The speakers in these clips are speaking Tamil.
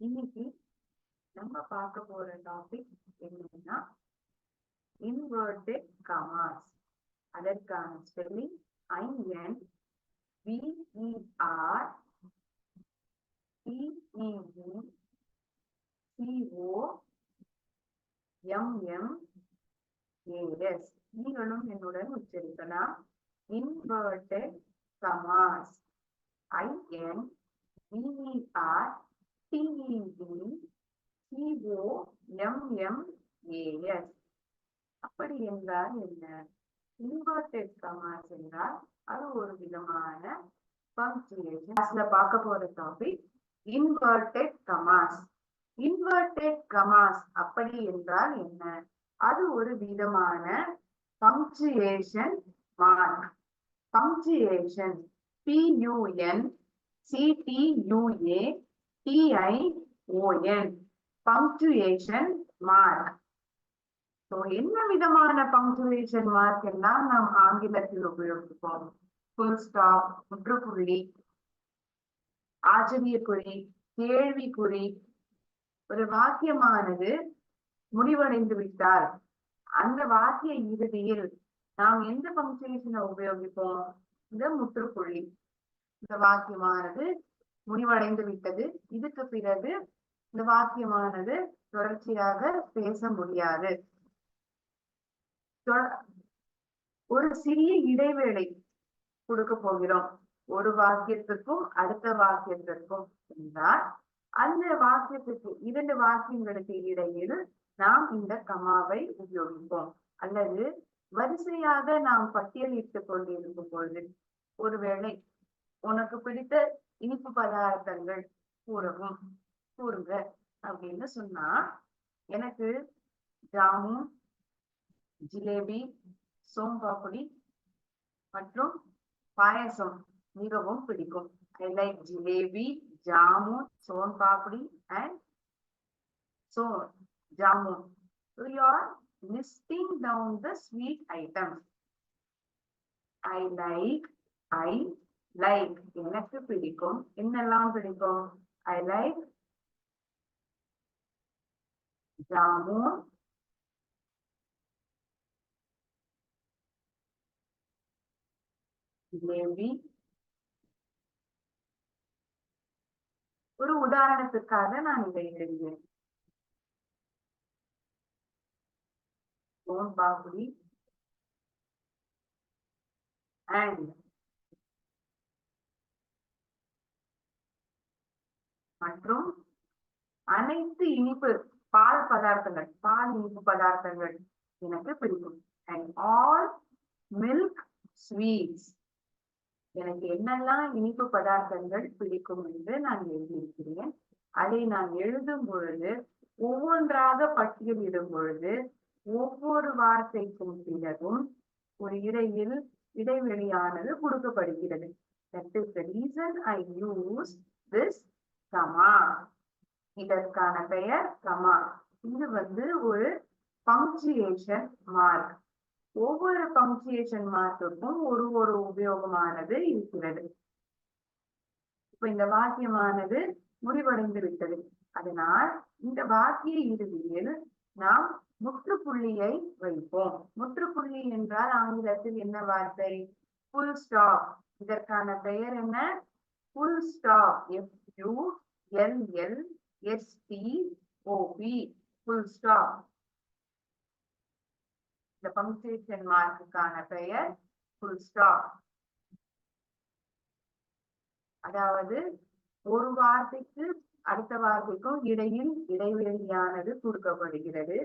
இன்னைக்கு நம்ம பார்க்க போற டாபிக் என்னன்னா இன்வெர்டட் கமாஸ். அதற்கான ஸ்பெல்லிங் INVERTECOMMAS. நீங்களும் என்னுடன் உச்சரிக்கலாம். இன்வெர்டட் கமாஸ். INVERTECOMMAS. அப்படி என்றால் என்ன? இன்வெர்டட் கமாஸ் என்றால் அது ஒரு விதமான பங்க்சுவேஷன். பார்க்க போற topic inverted Khamas. Inverted Khamas அப்படி என்றால் என்ன? அது ஒரு விதமான punctuation mark. Punctuation PUNCTUATION punctuation mark. என்ன விதமான பங்க்சுவேஷன் மார்க் எல்லாம் நாம் ஆங்கிலத்தில் உபயோகிப்போம்? ஃபுல் ஸ்டாப், முற்றுப்புள்ளி, ஆச்சரியக்குறி, கேள்விக்குறி. ஒரு வாக்கியமானது முடிவடைந்து விட்டால் அந்த வாக்கிய இறுதியில் நாம் எந்த பங்க்சுவேஷனை உபயோகிப்போம்? இந்த முற்றுப்புள்ளி. இந்த வாக்கியமானது முடிவடைந்து விட்டது, இதுக்கு பிறகு இந்த வாக்கியமானது தொடர்ச்சியாக பேச முடியாது. ஒரு சிறிய இடைவேளை கொடுக்க போகிறோம் ஒரு வாக்கியத்திற்கும் அடுத்த வாக்கியத்திற்கும் என்றால் அந்த வாக்கியத்துக்கு 2 வாக்கியங்களுக்கு இடையில் நாம் இந்த கமாவை உபயோகிப்போம். அல்லது வரிசையாக நாம் பட்டியலிட்டுக் கொண்டிருக்கும் பொழுது, ஒருவேளை உனக்கு பிடித்த இனிப்பு பதார்த்தங்கள் கூறுங்க அப்படின்னு சொன்னா, எனக்கு ஜாமுன், ஜிலேபி, சோன்பாப்படி மற்றும் பாயசம் மிகவும் பிடிக்கும். I like jalebi, jamun, sonpapdi and jamun. So you are listing down the sweet items. I like எனக்கு பிடிக்கும். என்னெல்லாம் பிடிக்கும்? I like jamun, jalebi. ஒரு உதாரணத்துக்காக நான் இதை எழுதுகிறேன். சோன்பாப்படி and மற்றும் அனைத்து இனிப்பு பால் இனிப்பு பதார்த்தங்கள் எனக்கு பிடிக்கும். And all milk sweets. எனக்கு என்னெல்லாம் இனிப்பு பதார்த்தங்கள் பிடிக்கும் என்று நான் எழுதியிருக்கிறேன். அதை நான் எழுதும் பொழுது, ஒவ்வொன்றாக பட்டியலிடும் பொழுது, ஒவ்வொரு வார்த்தைக்கும் பிறகும் ஒரு இடைவெளியானது கொடுக்கப்படுகிறது. That is the reason I use this comma. இதற்கான பெயர் கமா. இது ஒரு பங்க்சுவேஷன் மார்க். ஒவ்வொரு பங்க்சுவேஷன் மார்க்குக்கும் ஒரு உபயோகமானது இருக்கிறது. இப்ப இந்த வாக்கியமானது முடிவடைந்து விட்டது. அதனால் இந்த வாக்கிய இறுதியில் நாம் முற்றுப்புள்ளியை வைப்போம். முற்றுப்புள்ளி என்றால் ஆங்கிலத்தில் என்ன வார்த்தை? Full stop. இதற்கான பெயர் என்ன? Full stop. FULLSTOP full stop. இந்த பங்க்சுவேஷன் மார்க்குக்கான பெயர் ஃபுல் ஸ்டாப். அதாவது ஒரு வார்த்தைக்கு அடுத்த வார்த்தைக்கும் இடையில் இடைவெளியானது கொடுக்கப்படுகிறது.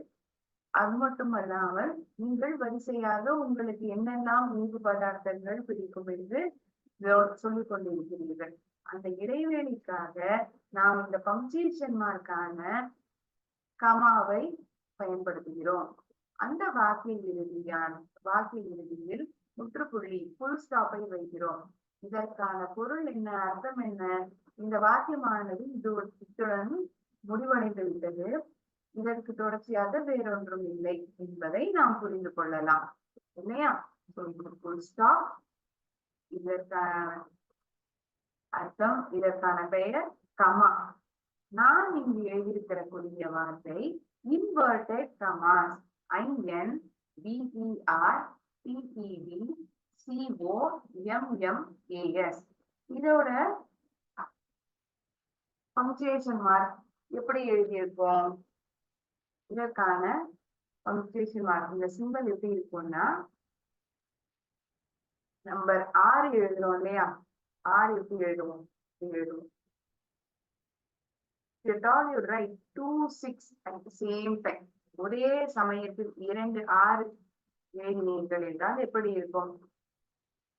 அது மட்டுமல்லாமல் நீங்கள் வரிசையாக உங்களுக்கு என்னெல்லாம் இனிப்பு பதார்த்தங்கள் பிடிக்கும் என்று சொல்லிக் கொண்டிருக்கிறீர்கள். அந்த இடைவெளிக்காக நாம் இந்த பங்க்சுவேஷன் மார்க்கான கமாவை பயன்படுத்துகிறோம். அந்த வாக்கிய இறுதியில் முற்றுப்புள்ளி ஃபுல் ஸ்டாப்பை வைக்கிறோம். இதற்கான பொருள் என்ன? அர்த்தம் என்ன? இந்த வாக்கியமானது இத்துடன் முடிவடைந்து விட்டது, இதற்கு தொடர்ச்சியாக வேறொன்றும் இல்லை என்பதை நாம் புரிந்து கொள்ளலாம் இல்லையா? Full stop. இதற்கான அர்த்தம், இதற்கான பெயர் கமா. நான் இங்கு எழுதியிருக்கக்கூடிய வார்த்தை இன்வெர்டட் கமாஸ். INVERTED COMMAS. இதோட பங்க்சுவேஷன் மார்க் எப்படி எழுதியிருக்கோம்? இதற்கான பங்க்சுவேஷன் மார்க் இந்த சிம்பல் எப்படி இருக்கும்னா, நம்பர் 6 எழுதுறோம் இல்லையா? 6 எப்படி எழுதுவோம்? எழுதுவோம். You write 2, 6 at the same time. ஒரே சமயத்தில் 2, 6 எழுதினீர்கள் என்றால் எப்படி இருக்கும்?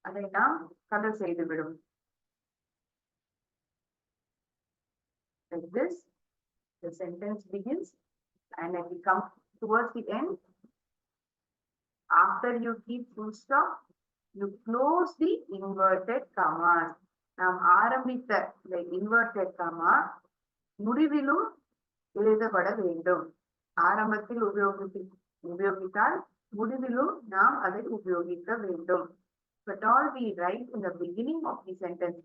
அதை நாம் கதை செய்து விடும். Like this, the sentence begins, and as we come towards the end, after you keep full stop, you close the inverted commas. நாம் ஆரம்பித்த இந்த inverted comma முடிவிலும் எழுதப்பட வேண்டும். ஆரம்பத்தில் உபயோகித்தால் முடிவிலும் நாம் அதை உபயோகிக்க வேண்டும். But all we write in the beginning of the sentence,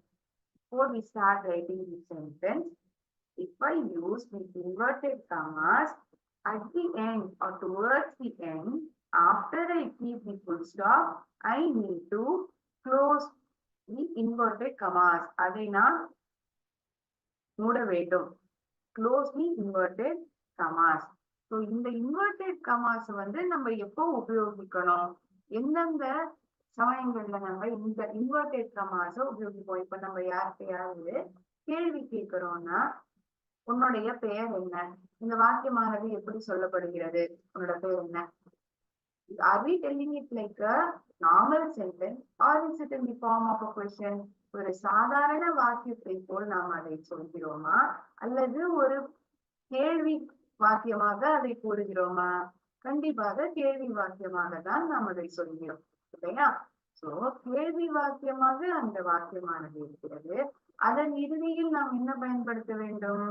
before we start writing the sentence, if I use the inverted commas at the end or towards the end, after I keep the full stop, I need to close the inverted commas. அதை நான் மூட வேண்டும். Close the inverted commas. So இந்த inverted commas வந்து நம்ம எப்போ உபயோகிக்கணும்? எந்தெந்த சமயங்கள்ல நம்ம இந்த inverted commas உபயோகிப்போம்? இப்ப நம்ம யார்கிட்டயாவது கேள்வி கேட்கிறோம்னா, உன்னுடைய பெயர் என்ன? இந்த வாக்கியமானது எப்படி சொல்லப்படுகிறது? உன்னோட பெயர் என்ன? Are we telling it like a normal sentence or is it in the form of a question? ஒரு சாதாரண வாக்கியத்தை போல் நாம் அதை சொல்கிறோமா அல்லது ஒரு கேள்வி வாக்கியமாக அதை கூறுகிறோமா? கண்டிப்பாக கேள்வி வாக்கியமாக தான் நாம் அதை சொல்கிறோம் இல்லையா? சோ கேள்வி வாக்கியமாக அந்த வாக்கியமானது இருக்கிறது. அதன் இறுதியில் நாம் என்ன பயன்படுத்த வேண்டும்?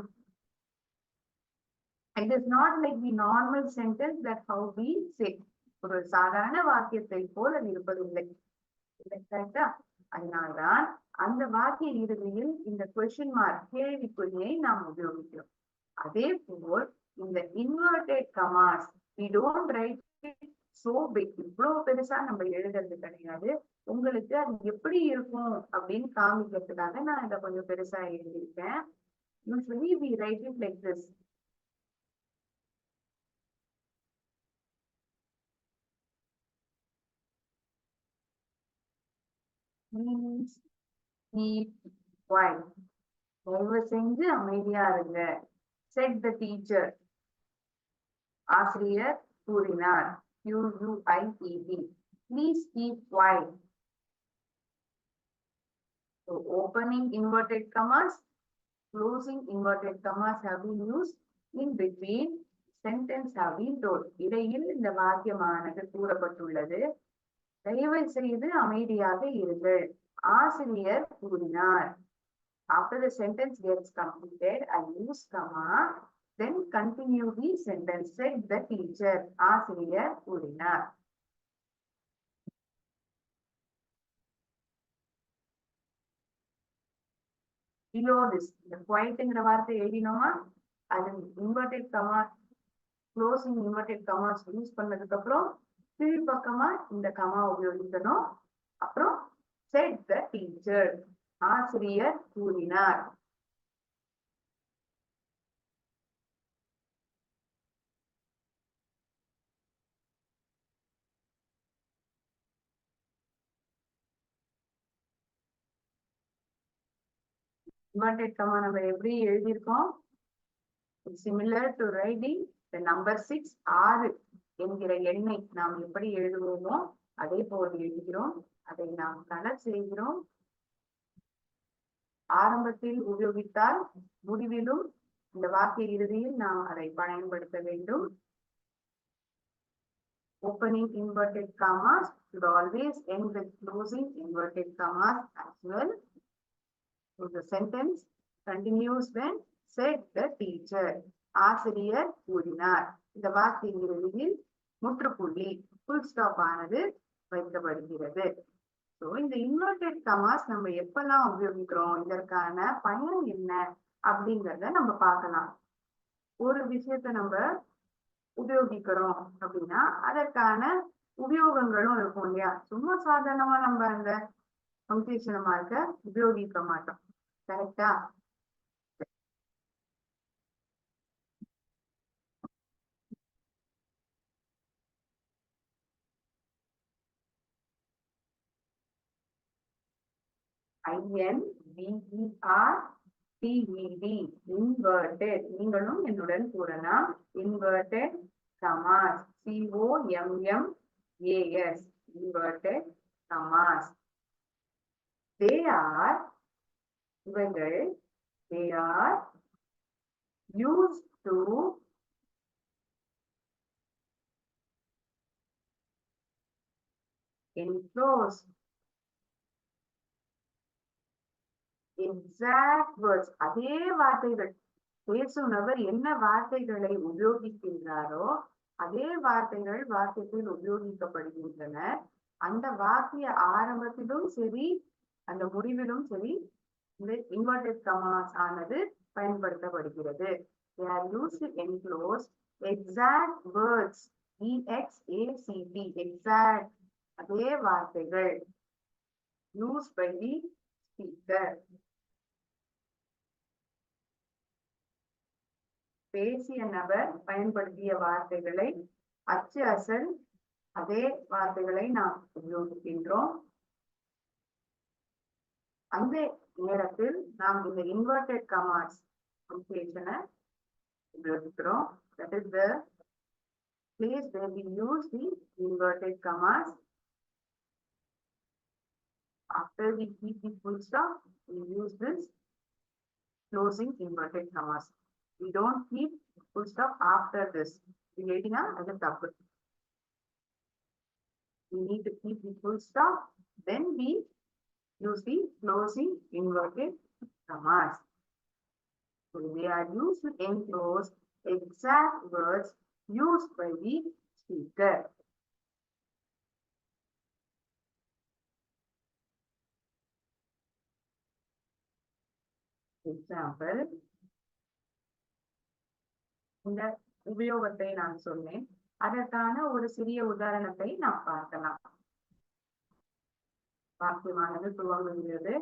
It is not like the normal sentence that how we say. ஒரு சாதாரண வாக்கியத்தை போல் அது இருப்பதில்லை. கரெக்டா? அதனால்தான் அந்த வாக்கிய இறுதியில் இந்த கொஸ்டின் மார்க் கேள்விக்குறியை நாம் உபயோகிக்கிறோம். அதே போல் இந்த inverted commas we don't write it so big. இவ்வளவு பெருசா நம்ம எழுதுறது கிடையாது. உங்களுக்கு அது எப்படி இருக்கும் அப்படின்னு காமிக்கிறதுக்காக நான் இதை கொஞ்சம் பெருசா எழுதியிருக்கேன். Usually we write it like this. Means keep quiet. தயவு செஞ்சு அமைதியா இருங்க. Said the teacher. ஆசிரியர் கூறினார். QUIED. Please keep quiet. So opening inverted commas, closing inverted commas have been used. In between, sentence have been told. இடையில் இந்த வாக்கியமானது கூறப்பட்டுள்ளது. தயவு செய்து அமைதியாக இருங்கள். ஆசிரியர் கூறினார். After the sentence gets completed, I use comma, then continue the sentence. Said the teacher. ஆசிரியர் கூறினார். Below this, the quietங்கிற வார்த்தை எழுதினோமா? அது inverted comma, closing inverted commas use பண்ணதுக்கு அப்புறம் கீழ்பக்கமா இந்த கமா உபயோகிக்கணும். அப்புறம் said the teacher. ஆசிரியர் கூறினார். inverted comma நம்ம எப்படி எழுதியிருக்கோம்? Similar to writing the number 6, 6 என்கிற எண்ணை நாம் எப்படி எழுதுவோமோ அதே போல் எழுதுகிறோம். அதை நாம் கலர் செய்கிறோம். ஆரம்பத்தில் உபயோகித்தால் முடிவிலும் இந்த வாக்கிய இறுதியில் நாம் அதை பயன்படுத்த வேண்டும். Opening inverted commas should always end with closing inverted commas as well. So the sentence continues when said the teacher. ஆசிரியர் கூறினார். இந்த வாக்கிய இறுதியில் முற்றுப்புள்ளி full stop ஆனது வைக்கப்படுகிறது. இந்த இன்வெர்டட் கமாஸ் நம்ம எப்பெல்லாம் உபயோகிக்கிறோம், இதற்கான பயன் என்ன அப்படிங்கறத நம்ம பார்க்கலாம். ஒரு விஷயத்த நம்ம உபயோகிக்கிறோம் அப்படின்னா அதற்கான உபயோகங்களும் இருக்கும் இல்லையா. சும்மா சாதாரணமா நம்ம அந்த பங்க்சுவேஷன் மார்க்க உபயோகிக்க மாட்டோம். கரெக்டா? INVERTED, inverted. நீங்களும் என்னுடன் கூறலாம். Inverted Khamas, COMMAS, inverted Khamas. They are, இவர்கள், they are used to enclose exact words. அதே வார்த்தைகள், பேசும் நபர் என்ன வார்த்தைகளை உபயோகிக்கின்றாரோ அதே வார்த்தைகள் வாக்கியத்தில் உபயோகிக்கப்படுகின்றன. அந்த வாக்கிய ஆரம்பத்திலும் சரி அந்த முடிவிலும் சரி இந்த இன்வெர்டட் கமாஸ் ஆனது பயன்படுத்தப்படுகிறது. They are used to enclose exact words, EXACT, exact, அதே வார்த்தைகள், used by the speaker. பேசிய நபர் பயன்படுத்திய வார்த்தைகளை அச்சு அசல் அதே வார்த்தைகளை நாம் உபயோகிக்கின்றோம். அந்த நேரத்தில் நாம் இந்த இன்வெர்டட் கமாஸ் பங்க்சுவேஷனை உபயோகிக்கிறோம். That is the place where we use the inverted commas. After we keep the full stop, we use this closing inverted commas. We don't keep full stop after this. We need to keep the full stop, then we use the closing inverted commas. So they are used to enclose exact words used by the speaker. Example, இந்த உபயோகத்தை நான் சொன்னேன். அதற்கான ஒரு சிறிய உதாரணத்தை நாம் பார்க்கலாம். வாக்கியமானது துவங்குகிறது.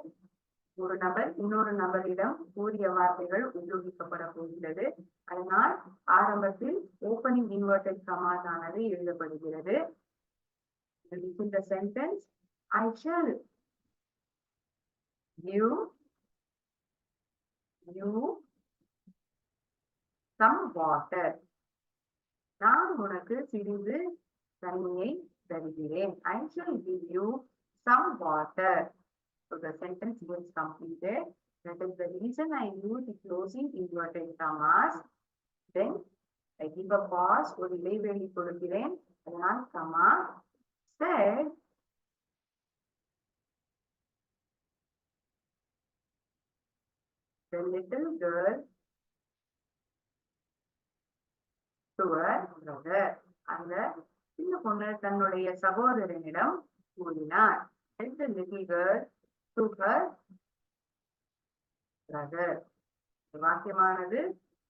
ஒரு நபர் இன்னொரு நபரிடம் கூறிய வார்த்தைகள் உபயோகிக்கப்பட போகிறது. அதனால் ஆரம்பத்தில் ஓப்பனிங் இன்வெர்டட் கமாஸ் ஆனது எழுதப்படுகிறது. இந்த sentence, I shall give you some water. நான் உனக்கு சிறிது தண்ணீரை தருகிறேன். I shall give you some water. So the sentence gets completed. That is the reason I use the closing inverted commas. Then I give a pause, ஒரு இடைவெளி கொடுக்கிறேன். அதனால் comma said the little girl to her brother. அந்த சின்ன பொண்ணு தன்னுடைய சகோதரனிடம் கூறினார். The little girl to her brother. வாக்கியமானது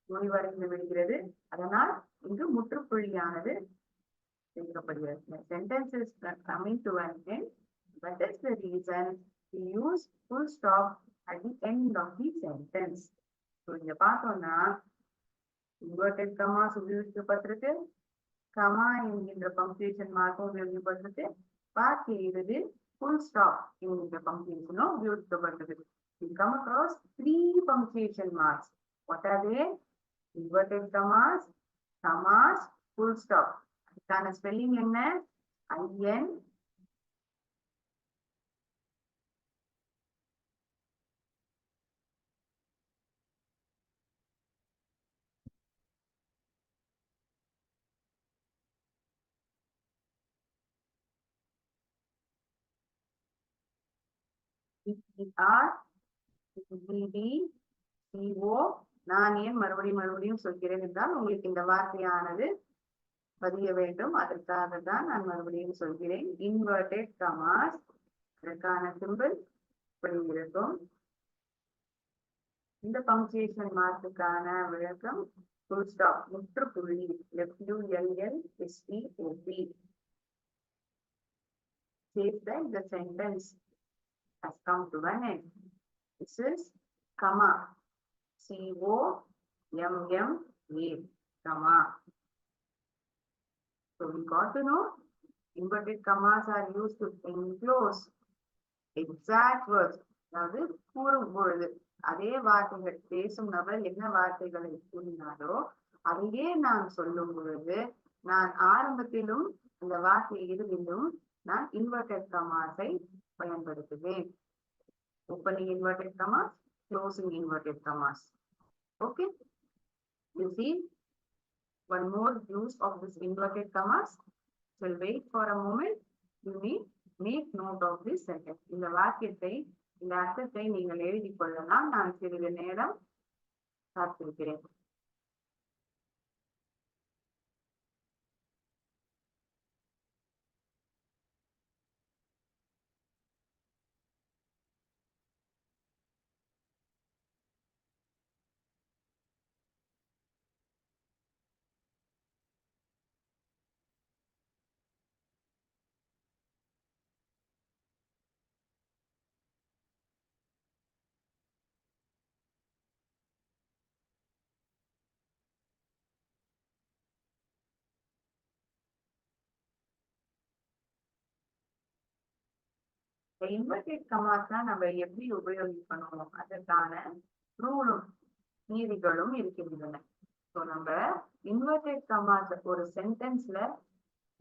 முடிவடைந்து விடுகிறது. அதனால் இங்கு முற்றுப்புள்ளியானது சேர்க்கப்படுகிறது. Sentence is coming to an end. But that's the reason we use full stop at the end of the sentence. So இங்க பார்த்தோம்னா இன்வெர்டட் கமாஸ் உபயோகிக்கப்பட்டிருக்கு, கமா என்கின்ற பங்க்சுவேஷன் மார்க்கும் உபயோகிக்கப்பட்டிருக்கு, வாக்கிய இறுதியில் full stop என்கின்ற பங்க்சுவேஷனும் உபயோகிக்கப்பட்டிருக்கு. We come across 3 punctuation marks. What are they? Inverted commas, commas, full stop. அதுக்கான ஸ்பெல்லிங் என்ன? IN CO. நான் ஏன் மறுபடியும் சொல்கிறேன் என்றால் உங்களுக்கு இந்த வார்த்தையானது பதிய வேண்டும். அதற்காக தான் நான் மறுபடியும் சொல்கிறேன். இன்வெர்டட் கமாஸ், இதற்கான சிம்பிள் இப்படி இருக்கும். இந்த பங்க்சுவேஷன் மார்க்குக்கான விளக்கம் full stop, முற்றுப்புள்ளி, FULLSTOP. Says that the sentence has come to an end. This is comma, COMMA, comma. So we got to know inverted commas are used to enclose exact words. அதாவது கூறும் பொழுது அதே வார்த்தைகள் பேசும் நபர் என்ன வார்த்தைகளை கூறினாரோ அதையே நான் சொல்லும் பொழுது நான் ஆரம்பத்திலும் அந்த வார்த்தை இறுதியிலும் நான் இன்வெர்டட் கமாஸை பயன்படுத்துவேன். Opening inverted commas, closing inverted commas. Okay, you see one more use of this inverted commas. We'll wait for a moment. You need make note of this sentence. இந்த வாக்கியத்தை இந்த அர்த்தத்தை நீங்கள் எழுதிக் கொள்ளலாம். நான் சிறிது நேரம் காத்திருக்கிறேன். இன்வெர்டட் கமாஸ் நம்ம எப்படி உபயோகிக்கணும் அதற்கான ரூலும் நீதிகளும் இருக்கின்றன. ஸோ நம்ம இன்வெர்டட் கமாஸ் ஒரு சென்டென்ஸ்ல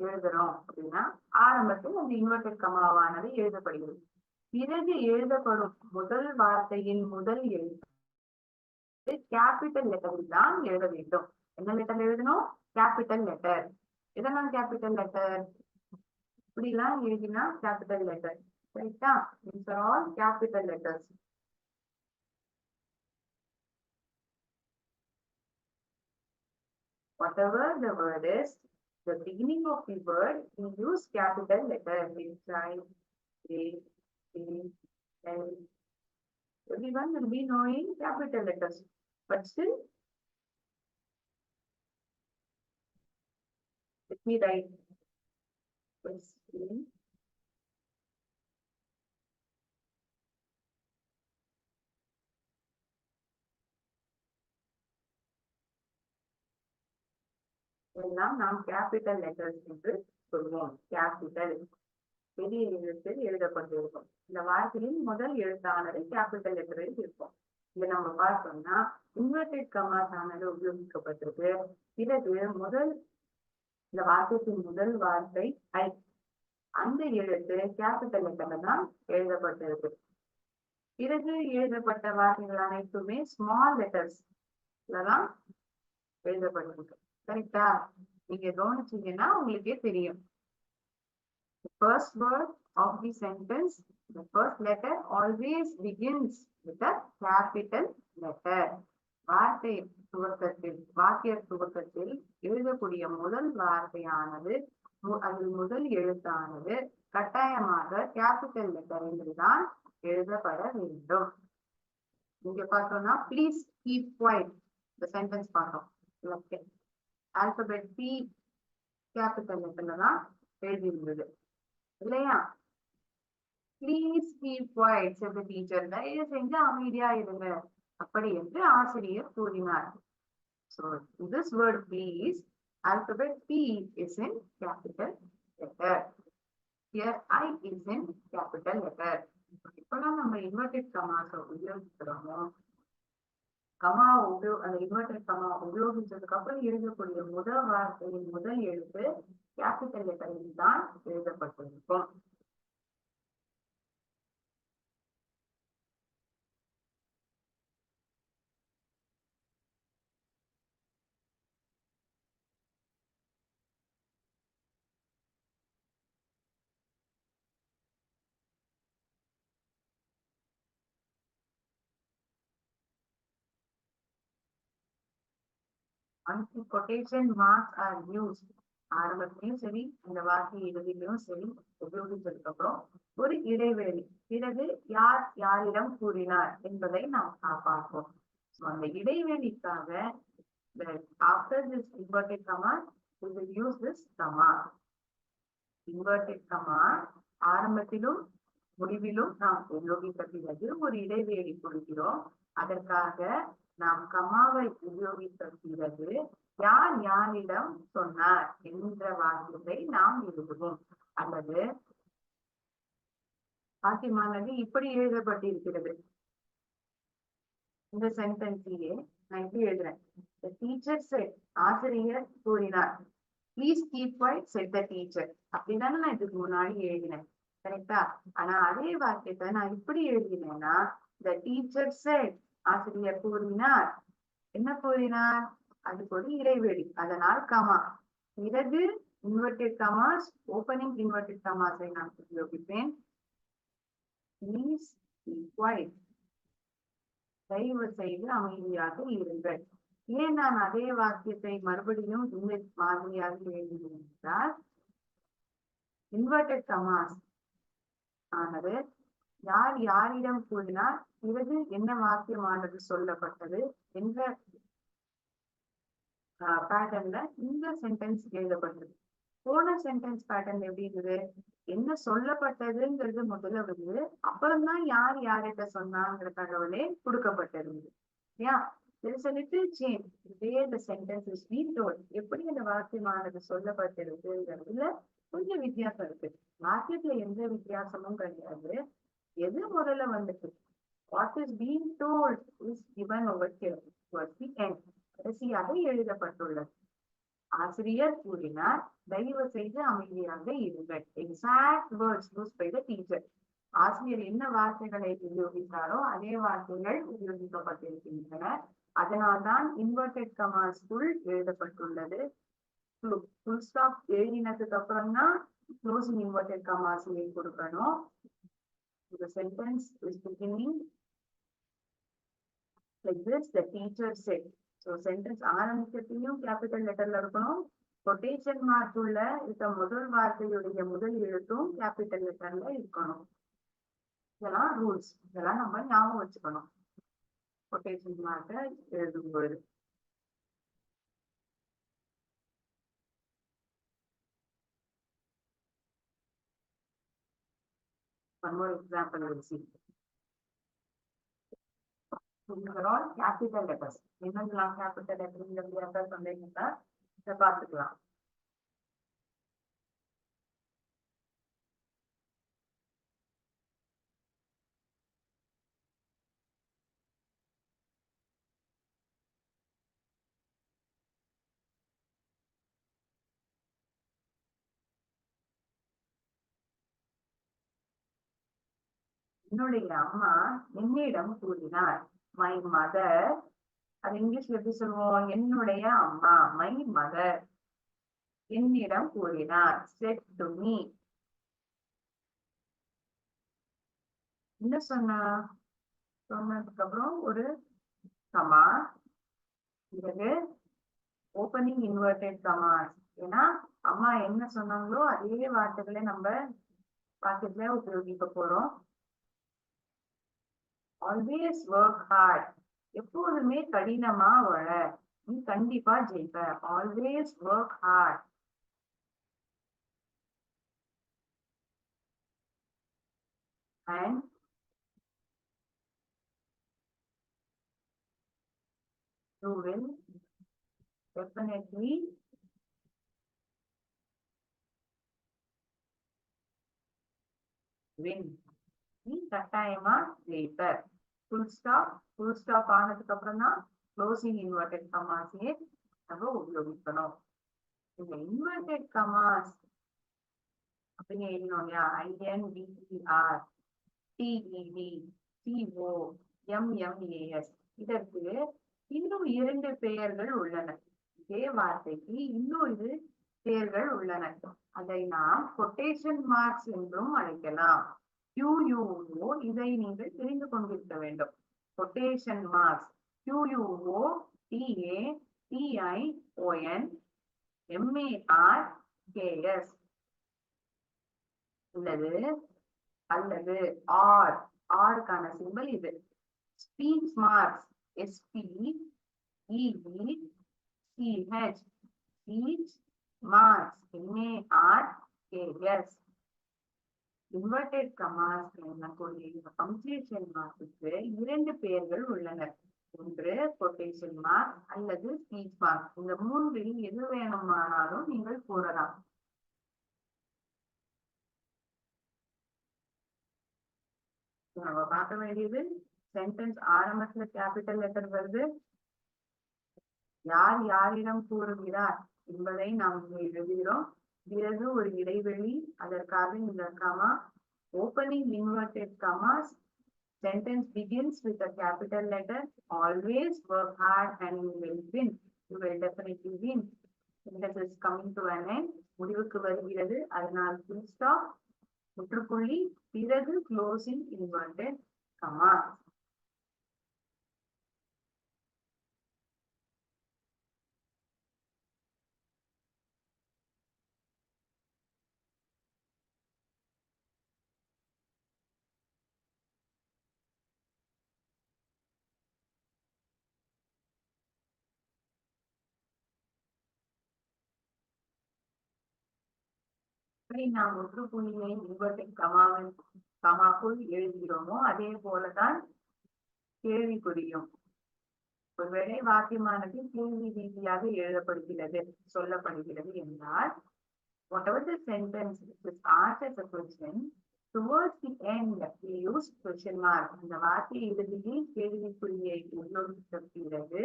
எழுதுறோம் அப்படின்னா ஆரம்பத்தில் அந்த இன்வெர்டட் கமாவானது எழுதப்படுகிறது. பிறகு எழுதப்படும் முதல் வார்த்தையின் முதல் எழுத்து கேபிட்டல் லெட்டரில் தான் எழுத வேண்டும். என்ன லெட்டர் எழுதணும்? Capital letter. இதெல்லாம் கேபிட்டல் லெட்டர் இப்படிலாம் எழுதினா கேபிட்டல் லெட்டர். கரெக்டா? These are all capital letters. Whatever the word is, the beginning of the word we use capital letter. Child, A, A, L. Everyone will be knowing capital letters, but still, let me write. First, எல்லாம் நாம் கேபிட்டல் லெட்டர்ஸ் என்று சொல்வோம். கேபிட்டல் பெரிய எழுத்தில் எழுதப்பட்டிருக்கும். இந்த வார்த்தையின் முதல் எழுத்தானது கேபிட்டல் லெட்டரில் இருக்கும். இதை நம்ம பார்த்தோம்னா இன்வெர்டட் கமாஸ் ஆனது உபயோகிக்கப்பட்டிருக்கு. பிறகு முதல் இந்த வார்த்தையின் முதல் வார்த்தை ஐ, அந்த எழுத்து கேபிட்டல் லெட்டர்ல தான் எழுதப்பட்டிருக்கு. பிறகு எழுதப்பட்ட வார்த்தைகள் அனைத்துமே ஸ்மால் லெட்டர்ஸ் தான் எழுதப்பட்டிருக்கு. கரெக்டா? நீங்க கவனிச்சீங்கன்னா உங்களுக்கே தெரியும். The first word of the sentence, the first letter always begins with a capital letter. வார்த்தை துவக்கத்தில், வாக்கிய துவக்கத்தில் எழுதக்கூடிய முதல் வார்த்தையானது அதில் முதல் எழுத்தானது கட்டாயமாக கேபிட்டல் லெட்டர் என்றுதான் எழுதப்பட வேண்டும். இங்க பார்த்தோம்னா ப்ளீஸ் கீப் குவைட் இந்த சென்டென்ஸ் பார்த்தோம். ஆல்பபெட் பி கேபிட்டல் லெட்டர்ல தான் எழுதியிருந்தது இல்லையா? Please keep quiet said the teacher. தயவு செஞ்சு அமைதியா இருங்க அப்படி என்று ஆசிரியர் கூறினார். So this word please, alphabet P is in capital letter. Here I is in capital letter. இப்பெல்லாம் நம்ம இன்வெர்டட் கமாஸ் உபயோகிக்கிறோமோ, கமா அந்த இன்வெர்டட் கமா உபயோகிச்சதுக்கு அப்புறம் எழுதக்கூடிய முதல் வார்த்தையின் முதல் எழுத்து கேபிட்டல் லெட்டரில் தான் எழுதப்பட்டிருக்கும். Quotation marks are used ஆரம்பத்திலையும் சரி அந்த வாக்கிய இறுதியிலும் சரி உபயோகித்ததுக்கு அப்புறம் ஒரு இடைவெளி, பிறகு யார் யாரிடம் கூறினார் என்பதை நாம் பார்ப்போம். அந்த இடைவெளிக்காக after this inverted comma we will use this comma. inverted comma ஆரம்பத்திலும் முடிவிலும் நாம் உபயோகித்த பிறகு ஒரு இடைவெளி கொடுக்கிறோம். அதற்காக நாம் கமாவை உபயோகித்த பிறகு யார் யாரிடம் சொன்னார் என்ற வாக்கியத்தை நாம் எழுதுவோம். அல்லது வாக்கியமானது இப்படி எழுதப்பட்டிருக்கிறது. இந்த சென்டென்ஸையே நான் இப்படி எழுதுறேன். The teacher said, ஆசிரியர் கூறினார். Please keep quiet, said the teacher. அப்படிதானே நான் இதுக்கு முன்னாடி எழுதினேன், கரெக்டா? ஆனா அதே வாக்கியத்தை நான் இப்படி எழுதினேன்னா the teacher said, ஆசிரியர் கூறினார். என்ன கூறினார்? அதுக்கு ஒரு இடைவெளி, அதனால் கமா. பிறகு இன்வெர்டட் கமாஸ், ஓப்பனிங் இன்வெர்டட் கமாஸை நான் உபயோகிப்பேன். Please keep quiet, தயவு செய்து அமைதியாக இருங்கள். ஏன் நான் அதே வாக்கியத்தை மறுபடியும் இந்த மாதிரியாக எழுதுகிறேன் என்றால், இன்வெர்டட் கமாஸ் ஆனது யார் யாரிடம் கூறினார், பிறகு என்ன வாக்கியமானது சொல்லப்பட்டது என்ற பேட்டர்ன்ல இந்த சென்டென்ஸ் எழுதப்பட்டது. போன சென்டென்ஸ் பேட்டர்ன் எப்படி இருந்தது? என்ன சொல்லப்பட்டதுங்கிறது முதல்ல வந்து, அப்புறம்தான் யார் யார்கிட்ட சொன்னாங்கிற தகவலே கொடுக்கப்பட்டிருந்தது. Yeah, there is a little change where the sentence is being told. எப்படி அந்த வாக்கியமானது சொல்லப்பட்டிருக்குங்கிறதுல கொஞ்சம் வித்தியாசம் இருக்கு. வாக்கியத்துல எந்த வித்தியாசமும் கிடையாது. எது முதல்ல வந்துட்டு, what is being told is given over here towards the end. கடைசியாக எழுதப்பட்டுள்ளது. ஆசிரியர் கூறினார், தயவு செய்து அமைதியாக இருங்கள். Exact words use by the teacher. ஆசிரியர் என்ன வார்த்தைகளை உபயோகித்தாரோ அதே வார்த்தைகள் உபயோகிக்கப்பட்டிருக்கின்றன. அதனால்தான் இன்வெர்டட் கமாஸ்க்குள் எழுதப்பட்டுள்ளது. ஃபுல் ஸ்டாப் எழுதினதுக்கு அப்புறம் தான் க்ளோசிங் இன்வெர்டட் கமாஸை கொடுக்கணும். The sentence is beginning like this, the teacher said. So sentence ஆரம்பிக்கத்தையும் கேபிட்டல் லெட்டர்ல இருக்கணும். கொட்டேஷன் மார்க் உள்ள இருக்க முதல் வார்த்தையுடைய முதல் எழுத்தும் கேபிட்டல் லெட்டர்ல இருக்கணும். இதெல்லாம் ரூல்ஸ், இதெல்லாம் நம்ம ஞாபகம் வச்சுக்கணும் கொட்டேஷன் மார்க்க எழுதும் பொழுது. One more example we'll see. These are all capital letters. என்னெல்லாம் capital letters இந்த வித்தியாசம் சொன்னீங்கன்னா இதை பார்த்துக்கலாம். என்னுடைய அம்மா என்னிடம் கூறினார். மை மதர், அது இங்கிலீஷ்ல எப்படி சொல்லுவோம்? என்னுடைய அம்மா, மை மதர் என்னிடம் கூறினார். Set to me. என்ன சொன்னா? சொன்னதுக்கு அப்புறம் ஒரு கமா, பிறகு ஓப்பனிங் இன்வெர்டட் கமாஸ். ஏன்னா அம்மா என்ன சொன்னாங்களோ அதே வார்த்தைகளை நம்ம வாக்கியத்துல உபயோகிக்க போறோம். ஆல்வேஸ் ஒர்க் ஹார்ட், எப்போதுமே கடினமா வள, நீ கண்டிப்பா ஜெயிப்ப. Always work hard. And you will definitely win. நீ கட்டாயமா ஜெயிப்ப. Full stop. ஃபுல் ஸ்டாப் ஆனதுக்கு அப்புறம் தான் க்ளோசிங் இன்வெர்டட் கமாஸையே நம்ம உபயோகிக்கணும். இந்த இன்வெர்டட் கமாஸ் அப்படின்னு எழுதணும் இல்லையா? INVER TED CO MMAS. இதற்கு இன்னும் 2 பெயர்கள் உள்ளன. இதே வார்த்தைக்கு இன்னும் 2 பெயர்கள் உள்ளன. அதை நாம் கொட்டேஷன் மார்க்ஸ் என்றும் அழைக்கலாம். QUO, இதை நீங்கள் தெரிந்து கொண்டிருக்க வேண்டும். Quotation marks QUO, TATION, MAR, KS உள்ளது அல்லது ஆர் ஆருக்கான சிம்பல் இது. Speech marks SP EV CH speech marks MARKS. Inverted commas எனக்கூடிய பங்க்சுவேஷன் மார்க்குக்கு இரண்டு பெயர்கள் உள்ளன. ஒன்று கொட்டேஷன் மார்க் அல்லது ஸ்பீச் மார்க். இந்த மூன்றில் எது வேணுமானாலும் நீங்கள் கூறலாம். நம்ம பார்க்க வேண்டியது சென்டென்ஸ் ஆரம்பத்துல கேபிட்டல் லெட்டர் வருது, யார் யாரிடம் கூறுகிறார் என்பதை நாம் எழுதுகிறோம். பிறகு ஒரு இடைவெளி, அதற்காக இந்த comma, opening inverted commas, sentence begins with a capital letter, always work hard and you will win, you will definitely win. Sentence is coming to an end, முடிவுக்கு வருகிறது, அதனால் full stop, முற்றுப்புள்ளி, பிறகு closing inverted comma. நாம் முற்றுப்புள்ளியை இன்வெர்டட் கமாக்குள் எழுதுகிறோமோ அதே போலதான் கேள்விக்குறியும். ஒருவேளை வாக்கியமானது கேள்வி ரீதியாக எழுதப்படுகிறது, சொல்லப்படுகிறது என்றால், whatever the sentence is asked as a question, towards the end we use question mark. இந்த வாக்கிய இறுதியில் கேள்விக்குறியை உபயோகித்த பிறகு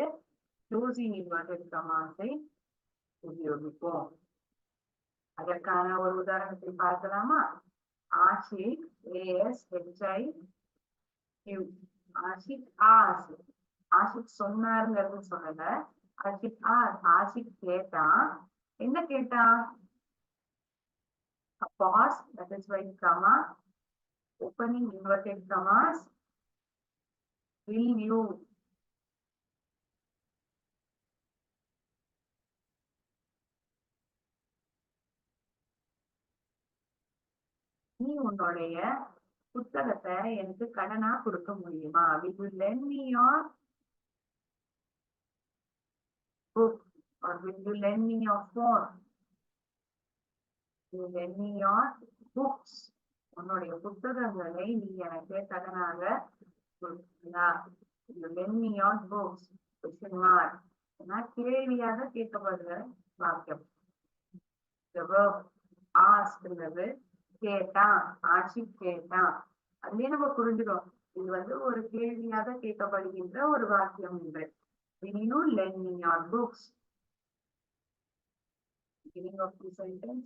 closing inverted commas-ஐ உபயோகிப்போம். அதற்கான ஒரு உதாரணத்தை பார்க்கலாமா? ஆஷிக் ASHIQ ஆஷிக் ஆஸ், ஆஷிக் சொன்னாருங்கிறது சொல்லல, ஆஷிக் ஆஷிக் கேட்டான். என்ன கேட்டான்? A pause, that is why comma, opening inverted commas, will you. நீ உன்னுடைய புத்தகத்தை எனக்கு கடனா கொடுக்க முடியுமா? Will you lend me your book or will you lend me your phone? Will you lend me your books? உன்னுடைய புத்தகங்களை நீ எனக்கு கடனாக கொடுக்கிறா? Will you lend me your books? Question mark. கேள்வியாக கேட்கப்படுற வாக்கியம். The verb ask என்பது கேட்டான், ஆஷிக் கேட்டான். அதுலயே நம்ம புரிஞ்சுக்கிறோம், இது ஒரு கேள்வியாக கேட்கப்படுகின்ற ஒரு வாக்கியம் என்று. Will you lend me your books? Beginning of the sentence,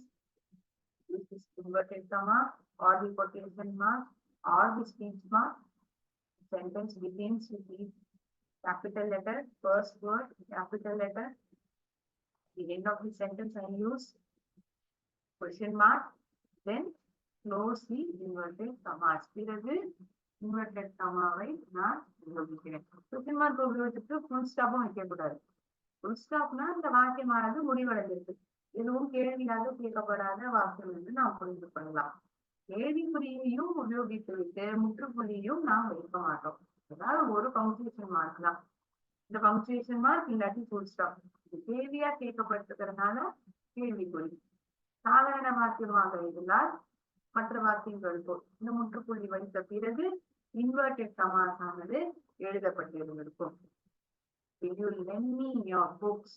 this is inverted comma or the quotation mark or the speech mark. Sentence begins with the capital letter, first word capital letter. The end of the sentence I use question mark, then close the inverted commas. பிறகு inverted comma-வை நான் உபயோகிக்கிறேன். question mark உபயோகிச்சுட்டு full stop-உம் வைக்கக்கூடாது. full stop-னா இந்த வாக்கியமானது முடிவடைந்திருக்கு, எதுவும் கேள்வியாக கேட்கப்படாத வாக்கியம் என்று நாம் புரிந்து கொள்ளலாம். கேள்விக்குறியையும் உபயோகித்து விட்டு முற்றுப்புள்ளியும் நாம் வைக்க மாட்டோம். அதாவது ஒரு பங்க்சுவேஷன் மார்க் தான். இந்த பங்க்சுவேஷன் மார்க் இல்லாட்டி full stop. இது கேள்வியா கேட்கப்பட்டிருக்கிறதுனால கேள்விக்குறி. சாதாரண வாக்கியமாக இருந்தால் மற்ற வாக்கியங்கள் போல் இந்த முற்றுப்புள்ளி வைத்த பிறகு இன்வெர்டட் கமாஸ் ஆனது எழுதப்பட்டிருந்திருக்கும். Will you lend me your books?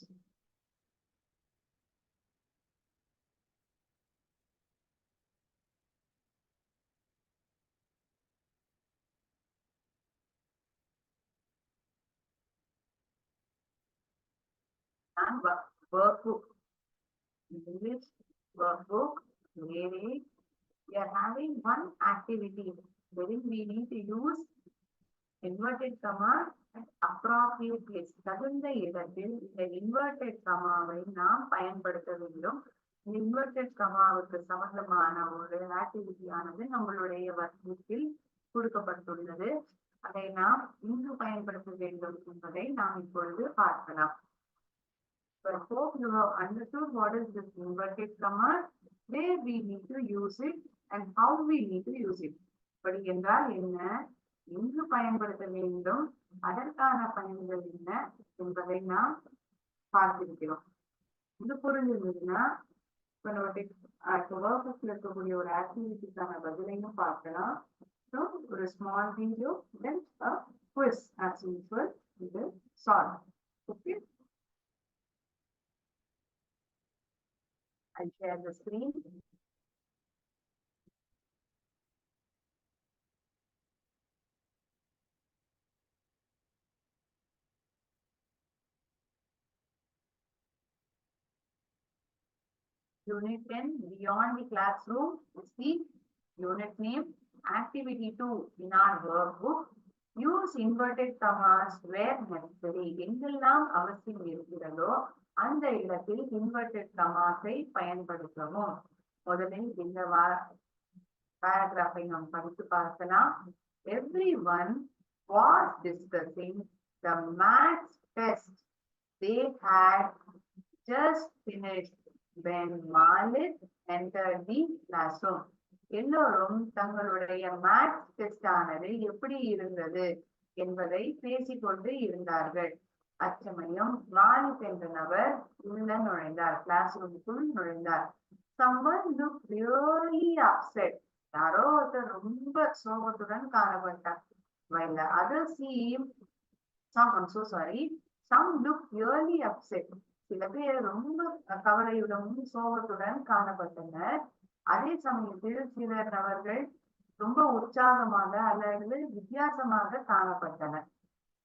And workbook. English workbook. Really, we are having one activity wherein we need to use inverted comma at appropriate place. தகுந்த இடத்தில் இந்த inverted comma-வை நாம் பயன்படுத்த வேண்டும். inverted comma-வுக்கு சம்பந்தமான ஒரு ஆக்டிவிட்டி ஆனது நம்மளுடைய வர்க்கத்தில் கொடுக்கப்பட்டுள்ளது. அதை நாம் இங்கு பயன்படுத்த வேண்டும் என்பதை நாம் இப்பொழுது பார்க்கலாம். I hope you have understood what is this inverted commas, where we need to use it and how we need to use it. படி என்றால் என்ன, எங்கு பயன்படுத்த வேண்டும், அதற்கான பயன்கள் என்ன என்பதை நாம் பார்த்திருக்கிறோம். இது புரிஞ்சிருந்ததுன்னா இப்ப நம்ம இருக்கக்கூடிய ஒரு ஆக்டிவிட்டிக்கான பதிலையும் பார்க்கலாம். So ஒரு small video, then a quiz as usual, we will solve. Okay. I'll share the screen. Unit 10, Beyond the Classroom, is the unit name. Activity 2 in our workbook. Use inverted commas where necessary. எங்கெல்லாம் அவசியம் இருக்கிறதோ அந்த இடத்தில் inverted commas-ஐ பயன்படுத்தவும். முதலில் இந்த paragraph-ஐ நாம் படித்து பார்க்கலாம். Everyone was discussing the maths test they had just finished when Malik entered the classroom. எல்லோரும் தங்களுடைய மேத்ஸ் டெஸ்ட் ஆனது எப்படி இருந்தது என்பதை பேசிக்கொண்டு இருந்தார்கள். அச்சமயம் மாலிக் என்ற நபர் உள்ள நுழைந்தார், கிளாஸ் ரூமுக்குள் நுழைந்தார். Someone looked really upset. யாரோ ஒருத்தர் ரொம்ப சோகத்துடன் காணப்பட்டார். While the others seemed some looked really upset. சில பேர் ரொம்ப கவலையுடனும் சோகத்துடன் காணப்பட்டனர். அதே சமயத்தில் சிலர் நபர்கள் ரொம்ப உற்சாகமாக அல்லது வித்தியாசமாக காணப்பட்டனர்.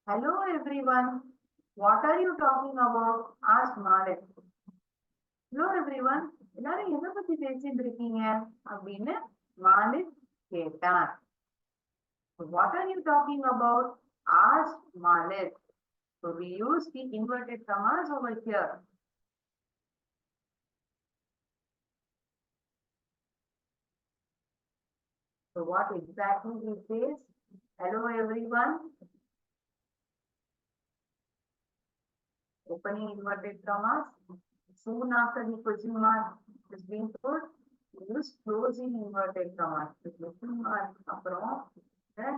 Hello everyone, what are you talking about? asked Malik. Hello everyone, எல்லாரும் எதை பத்தி பேசிட்டு இருக்கீங்க அப்படின்னு மாலிக் கேட்டார். What are you talking about? asked Malik. So we use the inverted commas over here. So what exactly he says? Hello everyone. Opening inverted commas. Soon after the question mark is being put, use closing inverted commas. The question mark aprom, then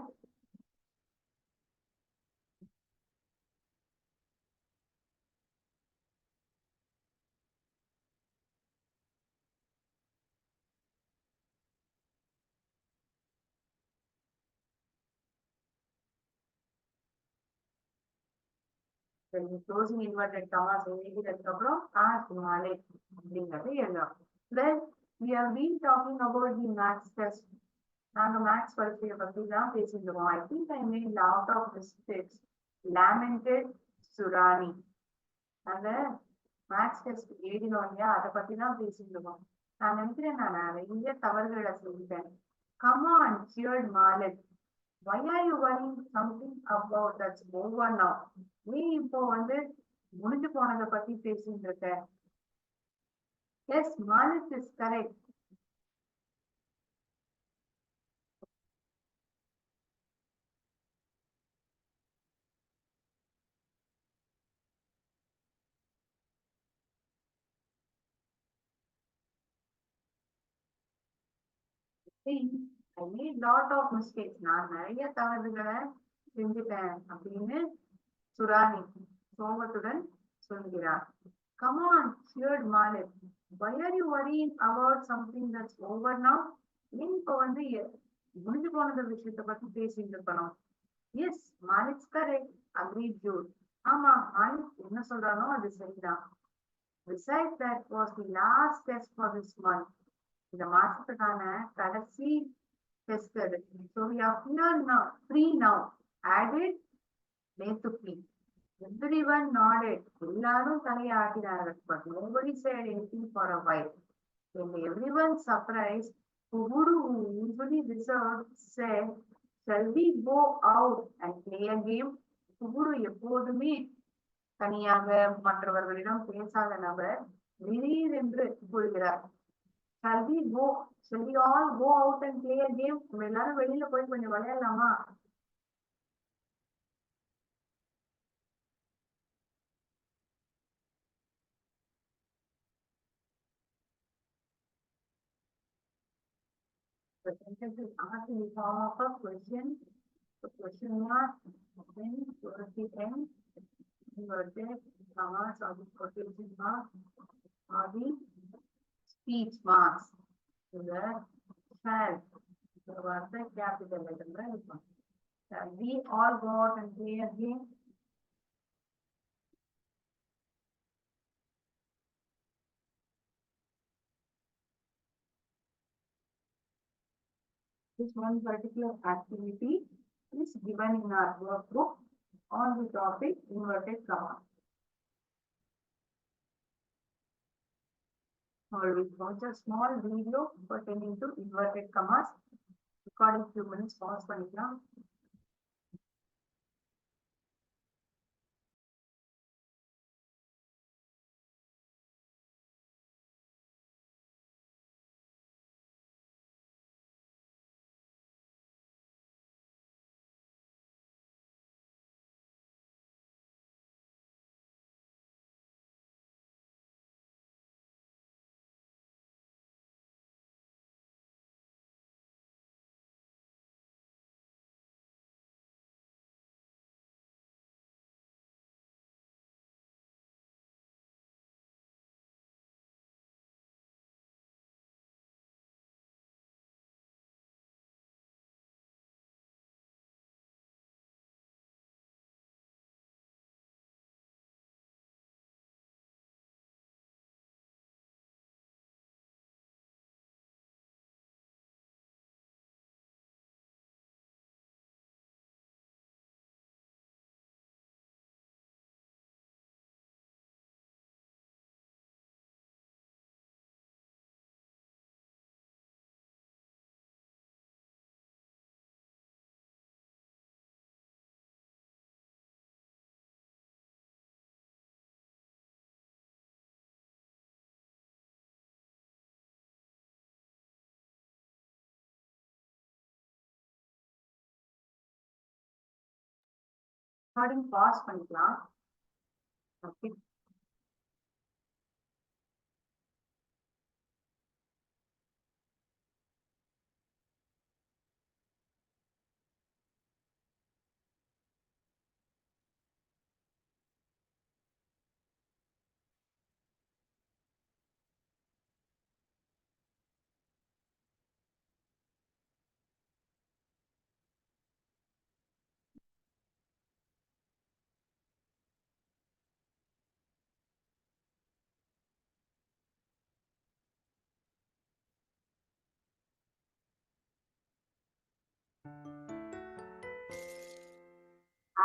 closing inverted commas எழுதினதுக்கப்புறம் ask Malik அப்படிங்கறத எழுதலாம். Then we have been talking about the maths test. நாங்க மேத்ஸ் பரீட்சையை பத்தி தான் பேசியிருந்தோம். I think I made lot of mistakes. Lamented Surani. அந்த மேத்ஸ் டெஸ்ட் எழுதினோம் இல்லையா, அதை பத்தி தான் பேசியிருந்தோம். நான் நினைக்கிறேன் நான் நிறைய தவறுகளை செஞ்சுட்டேன். Come on, cheered Malik. Why are you worrying something about that's over now? நீ இப்போ முடிஞ்சு போனதை பத்தி பேசிட்டு இருக்க. Yes, Malik is correct. I made lot of mistakes. நான் நிறைய தவறுகளை செஞ்சுட்டேன் அப்படின்னு சுரானி சோகத்துடன் சொல்கிறார். Come on, cheered Malik. Why are you worrying about something that's over now? ஏன் இப்போ முடிஞ்சு போனத விஷயத்தை பத்தி பேசிட்டு இருக்கணும். Yes, Malik's correct, agreed Jude. ஆமா, மாலிக் என்ன சொல்றானோ அது சரிதான். Besides, that was the last test for this month. இந்த மாசத்துக்கான கடைசி டெஸ்ட் அது. So we are free now. Added நேத்துப்பி. Everyone nodded. எல்லாரும் தலையை ஆட்டினார்கள். But nobody said anything for a while. When everyone surprised, Kubudu, who usually reserved, said, shall we go out and play a game? Kubudu எப்போதுமே தனியாக மற்றவர்களிடம் பேசாத நபர் திடீரென்று கூறுகிறார். Shall we all go out and play a game? நம்ம எல்லாரும் வெளியில போய் கொஞ்சம் விளையாடலாமா? The sentence is asked in the form of a question. The question mark, then towards the end, inverted commas or the quotation mark or the speech marks. So the shall, the word capital letter. Shall we all go out and play a game? This one particular activity is given in our workbook on the topic inverted commas. Now we watch a small video pertaining to inverted commas. Recording few minutes pause பண்ணிக்கலாம். Recording pause பண்ணிக்கலாம். Okay.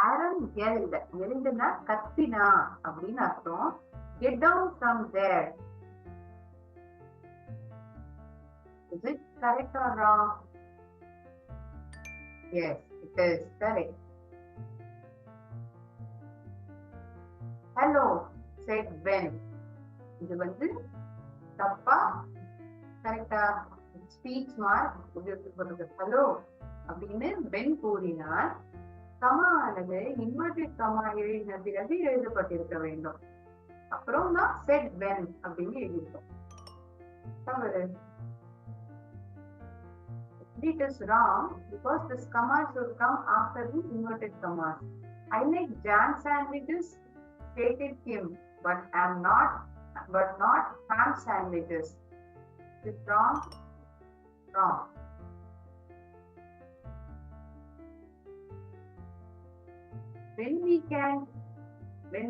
Aaron yelled. Yelledனா கத்தினா அப்படின்னு அர்த்தம். Get down from there. Is it correct or wrong? Yes, it is correct. Hello, said Ben. இது வந்து தப்பா கரெக்டா? ஸ்பீச் மார்க் ஹலோ அப்படின்னு பென் கூறினார். கமா ஆனது இன்வெர்டட் கமா எழுதின பிறகு எழுதப்பட்டிருக்க வேண்டும். அப்புறம் தான் செட் வென் அப்படின்னு எழுதியிருக்கோம். தவறு. It is wrong because this comma should come after the inverted commas. I like jam sandwiches, stated Kim, but not ham sandwiches. Is it wrong? Wrong. When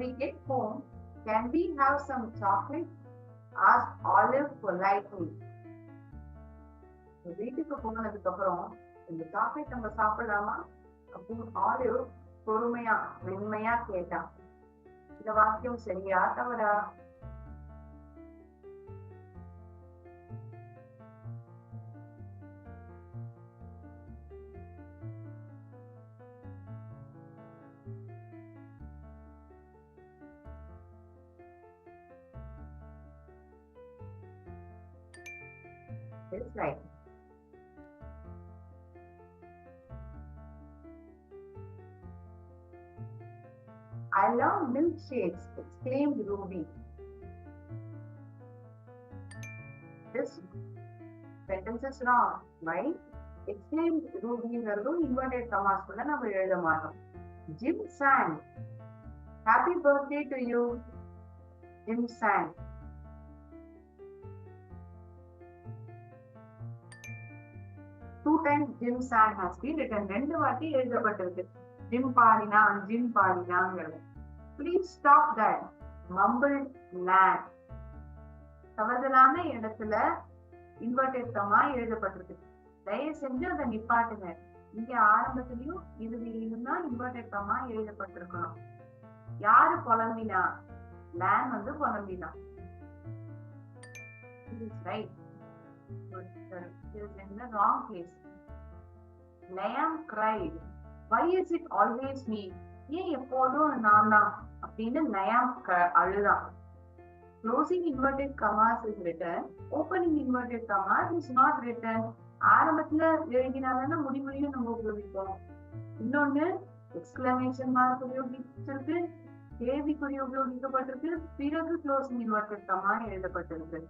we get home, can we have some chocolate? Asked Olive politely. வீட்டுக்கு போனதுக்கு அப்புறம் இந்த சாக்லேட் நம்ம சாப்பிடலாமா அப்படின்னு ஆலிவ் பொறுமையா மென்மையா கேட்டான். இந்த வாக்கியம் சரியா தவறா? It's right. I love milkshakes, exclaimed Ruby. Sentence is wrong. Why? Exclaimed Rubyங்கிறதும் inverted commas குள்ள நம்ம எழுத மாட்டோம். Jim sang. Happy birthday to you. Jim sang. Two times Jim sang has been written. ரெண்டு வாட்டி எழுதப்பட்டிருக்கு. Jim பாடினான், Jim பாடினாங்கிறது. Please stop that. Mumbled lad. தவறுதலான இடத்துல inverted comma எழுதப்பட்டிருக்கு. தயவு செஞ்சு அதை நிப்பாட்டுங்க. இங்க ஆரம்பத்திலையும் இறுதியிலும் தான் inverted comma எழுதப்பட்டிருக்கணும். யாரு புலம்பினா? லேன் வந்து புலம்பினா. Right. It is in the wrong place. Lamb cried. Why is it always me? ஏன் எப்போதும் நான் தான் அப்படின்னு lamb அழுதான். Closing inverted commas is written. Opening inverted commas is not written. ஆரம்பத்துல எழுதினாதான முடிவுலையும் நம்ம உபயோகிப்போம். இன்னொன்னு எக்ஸ்கிளமேஷன் மார்க் உபயோகிச்சிருக்கு, கேள்விக்குறி உபயோகிக்கப்பட்டிருக்கு, பிறகு க்ளோசிங் இன்வெர்டட் கமா எழுதப்பட்டிருக்கு.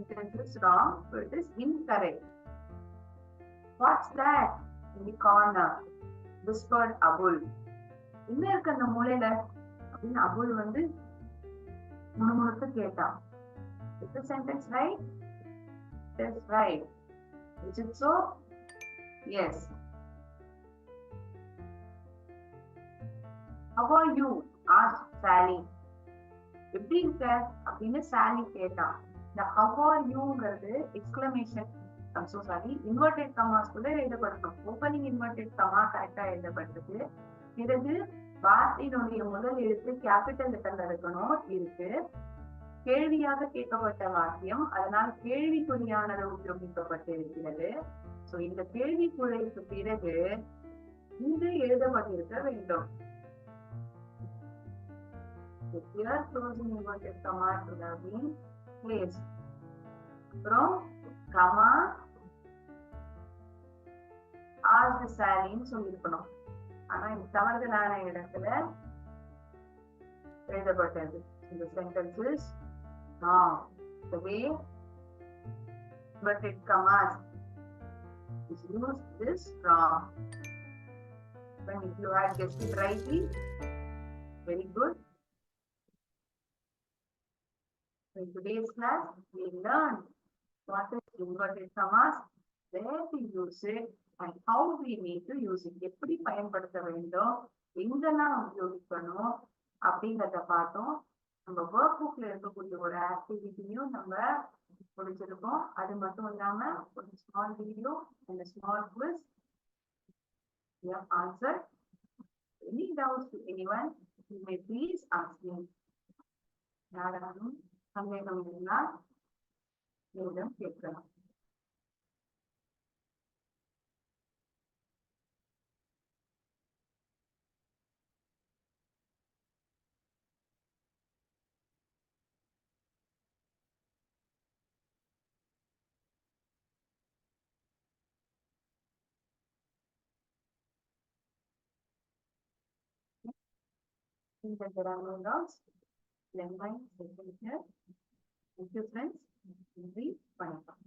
It is wrong, so it is incorrect. What's that in the corner? Whispered Abul. என்ன இருக்கு அந்த மூலையில அப்படின்னு அபுல் வந்து முணுமுணுத்து கேட்டான். Is the sentence right? That's right. Is it so? Yes. How are you? Asked Sally. எப்படி இருக்க அப்படின்னு சாலி கேட்டான். இந்த how are youங்கிறது எக்ஸ்கிளமேஷன் inverted commas கூட எழுதப்பட்டிருக்கும். ஓப்பனிங் inverted comma கரெக்டா எழுதப்பட்டிருக்கு. பிறகு வார்த்தையினுடைய முதல் எழுத்து கேபிட்டல் லெட்டர்ல இருக்கணும் இருக்கு. கேள்வியாக கேட்கப்பட்ட வாக்கியம், அதனால் கேள்விக்குறியானது உபயோகிக்கப்பட்டு இருக்கிறது. சோ இந்த கேள்விக்குறைக்கு பிறகு இங்கு எழுதப்பட்டிருக்க வேண்டும். Here closing inverted comma should have been placed. அப்புறம் comma asked Sally சொல்லிருக்கணும். ஆனா இந்த தவறுதலான இடத்துல எழுதப்பட்டது. இந்த sentences wrong. The way inverted commas is used is wrong. When if you have guessed it rightly, very good. In today's class, we learned what is inverted commas, where to use it, and how we need to use it. எப்படி பயன்படுத்த வேண்டும், எங்கெல்லாம் உபயோகிக்கணும் அப்படிங்கறத பார்த்தோம். நம்ம ஒர்க் புக்ல இருக்கக்கூடிய ஒரு ஆக்டிவிட்டியும் நம்ம முடிச்சிருக்கோம். அது மட்டும் இல்லாம ஒரு small video and a small quiz. You have answered. Any doubts to anyone, you may please ask me. யாராலும் சந்தேகம் இருந்தால் என்னிடம் கேட்கலாம். If there are no doubts, then my session here. Thank you, friends. Nandri, vanakkam.